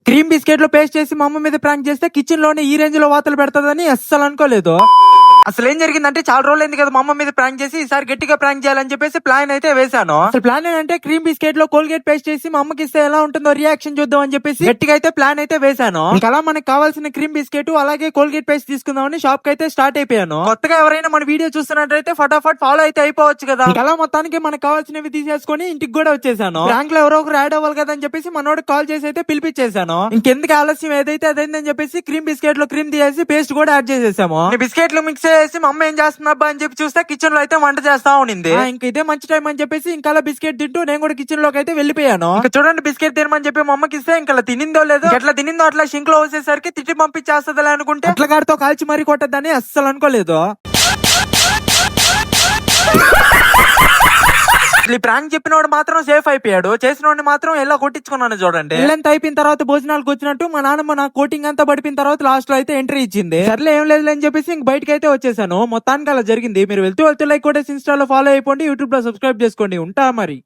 Cream biscuit లో paste చేసి మా అమ్మ మీద ప్రాంక్ చేస్తే కిచెన్ లోనే ఈ రేంజ్ లో వాతలు పెడతాదని అస్సలు అనుకోలేదు. అసలు ఏం జరిగిందంటే చాలా రోజులు అయింది కదా మా అమ్మ మీద ప్రాంక్ చేసి, ఈసారి గట్టిగా ప్రాంక్ చేయాలని చెప్పేసి ప్లాన్ అయితే వేసాను. అసలు ప్లాన్ ఏంటంటే క్రీమ్ బిస్కెట్ లో కోల్గేట్ పేస్ట్ చేసి మా అమ్మకి ఇస్తే ఎలా ఉంటుందో రియాక్షన్ చూద్దాం అని చెప్పేసి గట్టిగా అయితే ప్లాన్ అయితే వేసాను. ఇంకా అలా మనకు కావాల్సిన క్రీమ్ బిస్కెట్ అలాగే కోల్గేట్ పేస్ట్ తీసుకుందామని షాప్ కి అయితే స్టార్ట్ అయిపోయాను. కొత్తగా ఎవరైనా మన వీడియో చూస్తున్నట్టయితే ఫటాఫట్ ఫాలో అయితే అయిపోవచ్చు కదా. అలా మొత్తానికి మనకు కావాల్సినవి తీసేసుకొని ఇంటికి కూడా వచ్చేసాను. బ్యాంక్ లో ఎవరో ఒకరు యాడ్ అవ్వాలి కదా అని చెప్పేసి మనోడు కాల్ చేసి అయితే పిలిపించేశాను. ఇంకెందుకు ఆలస్యం, ఏదైతే అదైందని చెప్పేసి క్రీమ్ బిస్కెట్ లో క్రీమ్ తీసేసి పేస్ట్ కూడా యాడ్ చేసేసాము. బిస్కెట్లు మిక్స్ చేసి మా అమ్మ ఏం చేస్తున్నా అని చెప్పి చూస్తే కిచెన్ లో అయితే వంట చేస్తా ఉండింది. ఇంకా ఇదే మంచి టైం అని చెప్పేసి ఇంకా బిస్కెట్ తింటూ నేను కూడా కిచెన్ లోకి అయితే వెళ్ళిపోయాను. ఇంకా చూడండి బిస్కెట్ తినమని చెప్పి మా అమ్మకి ఇస్తే ఇంకా తినిందో లేదో, ఎట్లా తినిందో అట్లా షింక్ లో వచ్చేసరికి తిట్టి పంపించేస్తుంది అనుకుంటే అట్లా గాడితో కాల్చి మరీ కొట్టద్దని అస్సలు అనుకోలేదు. ఈ ప్రాంక్ చెప్పినోడు మాత్రం సేఫ్ అయిపోయాడు, చేసినోడిని మాత్రం ఎలా కొట్టించుకున్నాను చూడండి. ఇల్లంతా అయిపోయిన తర్వాత భోజనాలకు వచ్చినట్టు మా నాన్నమ్మ నా కోటింగ్ అంతా పడిపోయిన తర్వాత లాస్ట్ లో అయితే ఎంట్రీ ఇచ్చింది. సర్లే ఏం లేదు అని చెప్పేసి ఇంక బయటకి అయితే వచ్చేసాను. మొత్తానికి అలా జరిగింది. మీరు వెళ్తూ లైక్ కూడా ఇన్స్టాలో ఫాలో అయిపోండి, యూట్యూబ్ లో సబ్స్క్రైబ్ చేసుకోండి. ఉంటా మరి.